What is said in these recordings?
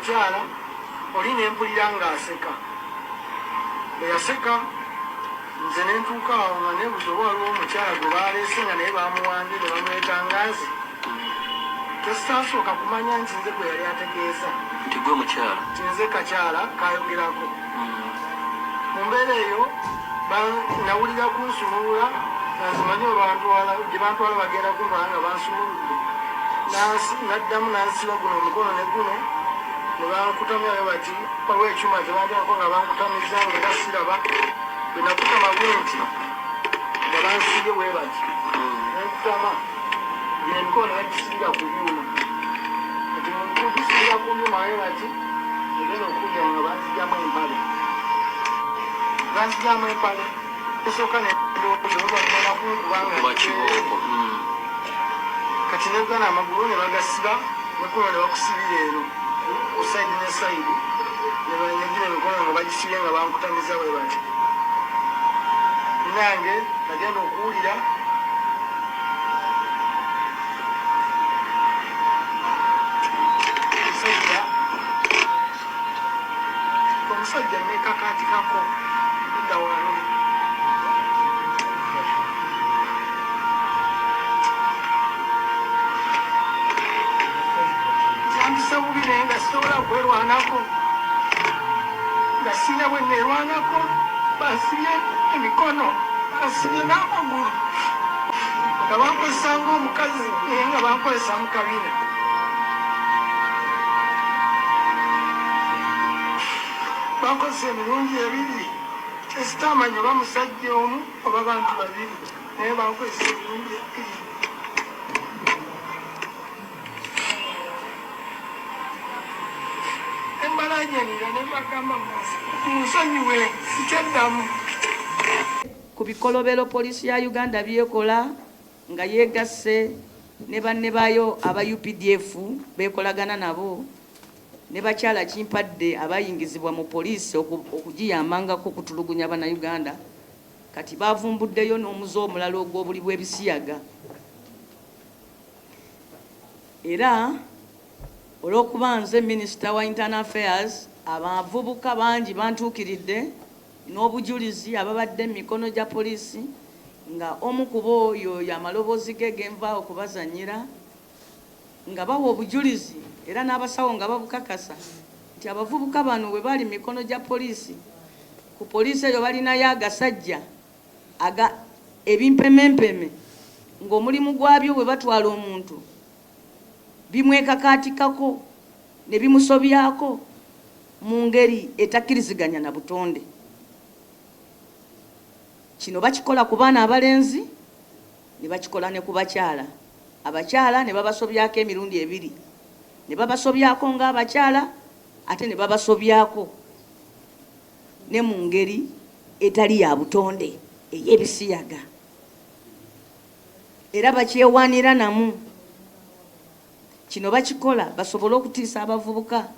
akakyala oli nempulira ng'aseka bwe yaseka nze nentuuka awo nga nebuza oba waliwo omukyala gwe baleese nga naye bamuwambye ne bamwetangaze tesasooka kumanya nti nze gwe yali ategeeza nti gwe mukyala nti nze kakyala kayogerako mu mbeera eyo nawulira kunsumulula nanzimanyi gye bantwala bagenda kuntwala nga bansumuludde naddamu nansiba guno omukono ne guno ne bankutamyayo bati waliwo ekyuma kyebanjako nga bankutamiza nga era siraba bwe nakutama bwenti nga bansibye bwe bati nenkutama gino emikono negisibira ku byuma kati mukugisibira ku byuma we bati egenda okudya nga banzijamu empale esooka nebagenda kunkubanga kati negana amagulu ne bagasiba mikono ne bakusibira eno osaidi ne saidi nebanyagira emikono nga bagisibye nga bankutamiza bwe bati nange nagenda okuwulira omusajja nekakatikako edda wano kyandisa bubi naye nga sisobola kwerwanako nga sina bwe nerwanako basibye emikono basibye n'amagulu nga bankozesa ng'omukazi naye nga bankozesa mu kabina bankozesa emirundi ebiri kyesitamanyi oba musajja omu oba bantu babiri naye bankozesa emirundi ebiri embalajanira nebagamba munsonyiwe sikyaddamu ku bikolobero poliisi ya Uganda byekola nga yegasse ne banne baayo aba UPDF bekolagana nabo ne bakyala kimpadde abayingizibwa mu poliisi okugiyambangako okutulugunya bana Uganda kati bavumbuddeyo n'omuze omulala ogw'obuli bw'ebisiyaga era olw'okuba nze minisita wa internal affairs abavubuka bangi bantuukiridde n'obujulizi ababadde mu mikono gya poliisi nga omu ku bo oyo amaloboozi ge genva okubazanyira nga bawa obujulizi era n'abasawo nga babukakasa nti abavubuka bano bwe bali mu mikono gya poliisi ku poliisi eyo balinayo agasajja ebimpemempeme ng'omulimu gwabyo bwe batwala omuntu bimwekakaatikako ne bimusobyako mu ngeri etakkiriziganya na butonde. Kino bakikola ku baana abalenzi ne bakikola ne ku bakyala. Abakyala ne babasobyako emirundi ebiri. Ne babasobyako ng'abakyala ate ne babasobyako ne mu ngeri etali ya butonde ey'ebisiyaga. Era bakyewaanira namu. Kino bakikola basobole okutiisa abavubuka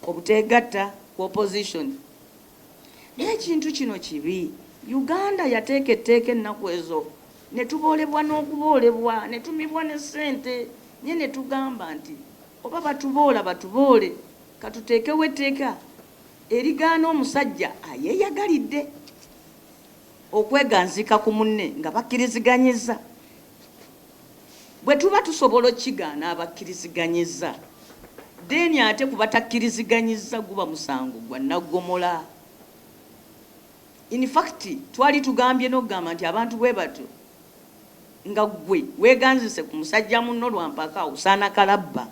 obuteegatta ku opposition. Naye ekintu kino kibi. Uganda yateeka etteeka ennaku ezo ne tuboolebwa n'okuboolebwa ne tumibwa ne ssente nye ne tugamba nti oba batuboola batuboole katuteekewo etteeka erigaana omusajja ayeeyagalidde okweganzika ku munne nga bakkiriziganyiza. Bwe tuba tusobola okigaana abakkiriziganyiza deni ate ku batakkiriziganyiza guba musango gwa naggomola. In fact, twali tugambye n'okugamba nti abantu bwe bato nga gwe weeganzise ku musajja munno lwampaka osaana kalabba.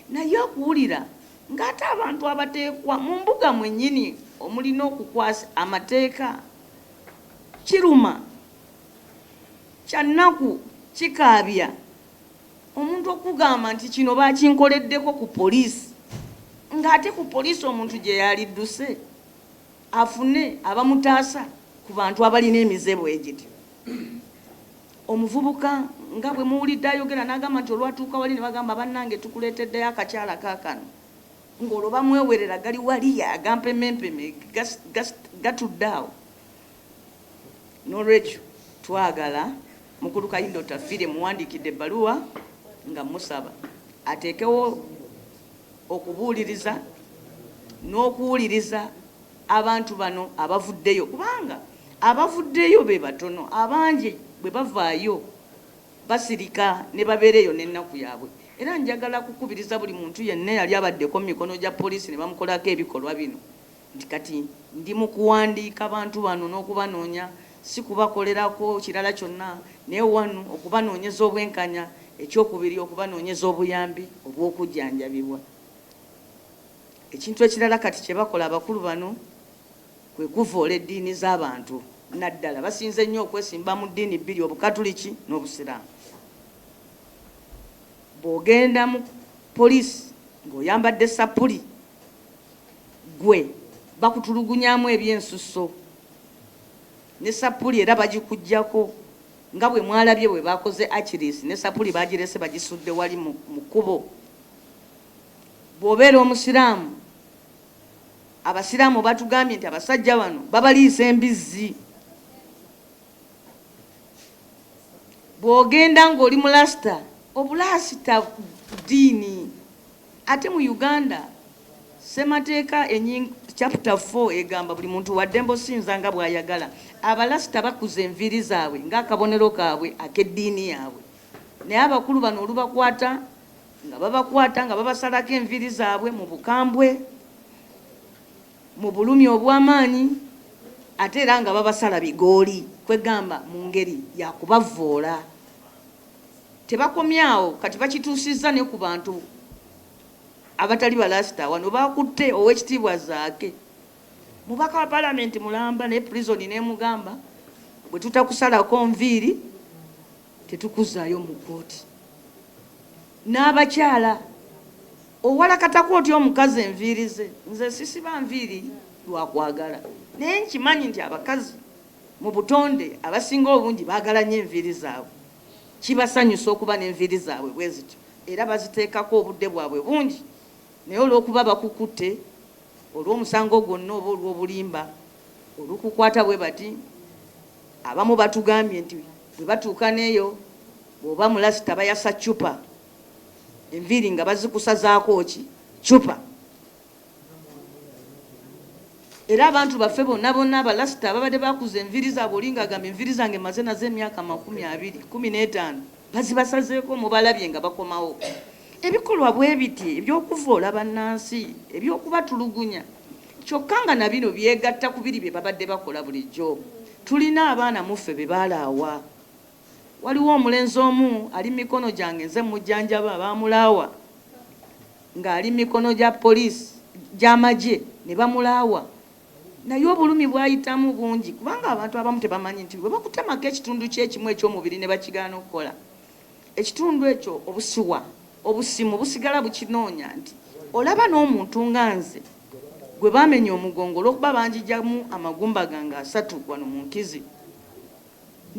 Naye okuwulira ng'ate abantu abateekwa mu mbuga mwennyini omulina okukwasa amateeka kiruma kyannaku kikaabya omuntu okugamba nti kino bakinkoleddeko ku poliisi ng'ate ku poliisi omuntu gye yalidduse afune abamutaasa ku bantu abalina emizeebo egityo. Omuvubuka nga bwe muwulidde ayogera n'agamba nti olwatuuka wali ne bagamba bannange tukuleeteddeyo akakyala kaakano ng'olwo bamwewerera gali waliya agampemempeme gatudde awo. N'olwekyo twagala mukulu Kayindo Tafire muwandiikidde ebbaluwa nga musaba ateekewo okubuuliriza n'okuwuliriza abantu bano abavuddeyo, kubanga abavuddeyo be batono, abangi bwe bavaayo basirika ne babeereyo n'ennaku yaabwe. Era njagala kukubiriza buli muntu yenna yali abaddeko mu mikono gya poliisi ne bamukolako ebikolwa bino nti kati ndi mu kuwandiika abantu bano n'okubanoonya, si kubakolerako kirala kyonna, naye wano okubanoonyeza obwenkanya, ekyokubiri okubanoonyeza obuyambi obw'okujjanjabibwa. Ekintu ekirala kati kye bakola abakulu bano kwe kuvoola eddiini z'abantu. Naddala basinze nnyo okwesimba mu ddiini bbiri, obukatuliki n'obusiraamu. Bw'ogenda mu poliisi ng'oyambadde sapuli, gwe bakutulugunyaamu ebyensusso ne sapuli era bagikuggyako nga bwe mwalabye bwe bakoze Achilles ne sapuli bagirese bagisudde wali mu kkubo. Bw'obeera omusiraamu, abasiraamu batugambye nti abasajja bano babaliisa embizzi. Bw'ogenda ng'oli mu lasita, obulasita ddiini. Ate mu Uganda Ssemateeka chapter 4 egamba buli muntu waddembe osinza nga bw'ayagala. Abalasita bakuza enviiri zaabwe ng'akabonero kaabwe ak'eddiini yaabwe. Naye abakulu bano olubakwata nga babasalako enviiri zaabwe mu bukambwe, mu bulumi obw'amaanyi, ate era nga babasala bigooli, kwegamba mu ngeri yakubavoola. Tebakomyawo, kati bakituusizza ne ku bantu abatali balasita. Wano bakutte ow'ekitiibwa Zaake, mubaka wa palamenti mulamba, ne prison n'emugamba bwe tutakusalako nviiri tetukuzaayo mu kooti. N'abakyala owalakatako otya omukazi enviiri ze, nze sisiba nviiri lwakwagala, naye nkimanyi nti abakazi mu butonde abasinga obungi baagala nnyo enviiri zaabwe. Kibasanyusa okuba n'enviiri zaabwe bwe zityo, era baziteekako obudde bwabwe bungi. Naye olw'okuba bakukutte olw'omusango gwonna oba olw'obulimba olukukwata bwe bati, abamu batugambye nti bwe batuuka n'eyo bw'oba mulasita bayasa cupa, enviiri nga bazikusazaako ki cupa. Era abantu baffe bonna abalasita ababadde bakuza enviiri zaabwe, olinga agamba enviiri zange maze nazo emyaka 20, 15, bazibasazeeko mubalabye nga bakomawo. Ebikolwa bwe biti eby'okuvoola bannansi, eby'okubatulugunya, kyokka nga na bino byegatta ku biri bye babadde bakola bulijjo. Tulina abaana muffe be baalaawa. Waliwo omulenzi omu ali mikono gyange nze mujjanjaba baamulaawa, ng'ali mikono gya poliisi gy'amagye ne bamulaawa. Naye obulumi bwayitamu bungi, kubanga abantu abamu tebamanyi nti bwe bakutemako ekitundu kyekimu eky'omubiri ne bakigaana okukola, ekitundu ekyo obusimu busigala bukinoonya nti olaba n'omuntu nga nze gwe baamenya omugongo olw'okuba banjijjamu amagumba gange 3 wano mu Nkizi,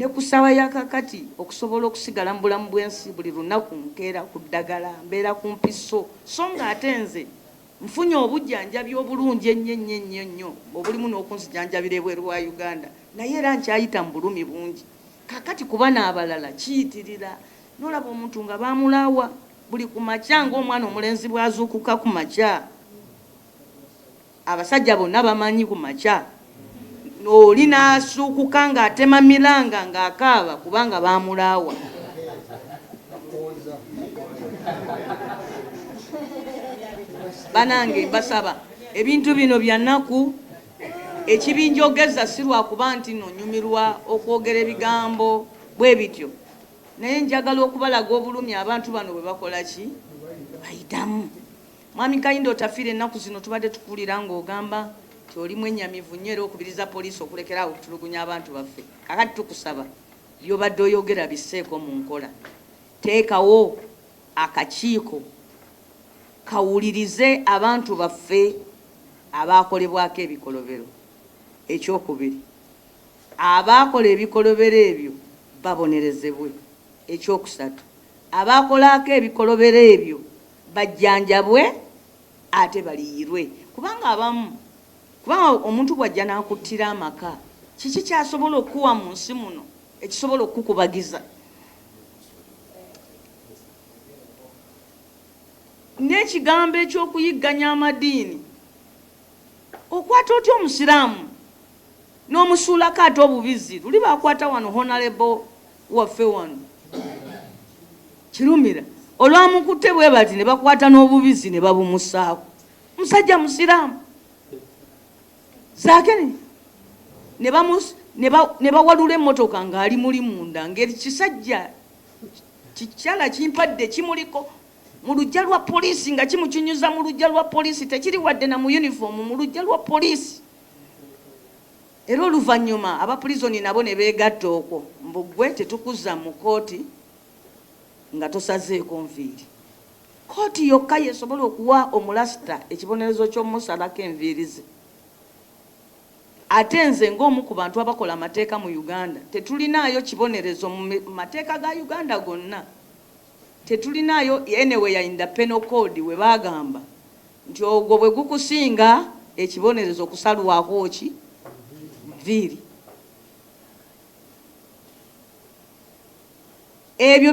ne ku ssaawa ya kakati okusobola okusigala mu bulamu bw'ensi buli lunaku nkeera ku ddagala, mbeera ku mpiso, so nga ate nze nfunye obujjanjabi obulungi ennyo obulimu n'okunzijanjabira ebweru wa Uganda, naye era nkyayita mu bulumi bungi. Kakati kuba n'abalala kiyitirira, n'olaba omuntu nga baamulaawa buli ku makya ng'omwana omulenzi bwazuukuka ku makya. Abasajja bonna bamanyi ku makya, oli n'asuukuka ng'atema miranga ng'akaaba kubanga baamulaawa. Banange basaba ebintu bino bya nnaku, ekibinjogeza si lwakuba nti nonyumirwa okwogera ebigambo bwe bityo, naye njagala okubalaga obulumi abantu bano bwe bakola ki bayitamu. Mwami Kayindo otafiire ennaku zino tubadde tukulira ng'ogamba nti oli mwennyamivu nnyo era okubiriza poliisi okulekeraawo okutulugunya abantu baffe. Kakati tukusaba by'obadde oyogera bisseeko mu nkola. Teekawo akakiiko kawulirize abantu baffe abaakolebwako ebikolobero. Ekyokubiri, abaakola ebikolobero ebyo babonerezebwe. Ekyokusatu, abaakolako ebikolobero ebyo bajjanjabwe ate baliyirwe. Kubanga omuntu bw'ajja n'akuttira amaka, kiki kyasobola okuwa mu nsi muno ekisobola okukubagiza? n'ekigambo ekyokuyigganya amadiini okwata otya omusiraamu n'omusuulako ate obubizi luli bakwata wano honorable waffe wano kirumira olwamukutte bwe bati ne bakwata n'obubizi ne babumusaako musajja musiraamu zaakene ne bawalula emmotoka ng'ali muli munda ng'ekisajja kikyala kimpadde kimuliko mu lujja lwa poliisi nga kimukinyuza mu lujja lwa poliisi tekiri wadde na mu uniform mu lujja lwa poliisi. Era oluvannyuma abapurizoni nabo ne beegatta okwo mbugwe tetukuzza mu kooti nga tosazeeko nviiri. Kooti yokka yesobola okuwa omulasita ekibonerezo ky'omusalako enviiri ze. Ate nze ng'omu ku bantu abakola amateeka mu Uganda tetulinaayo kibonerezo mu mateeka ga Uganda gonna. Tetulinaayo anywhere in the penal code we bagamba nti ogwo bwe gukusinga ekibonerezo kusalwako ki nviiri. Ebyo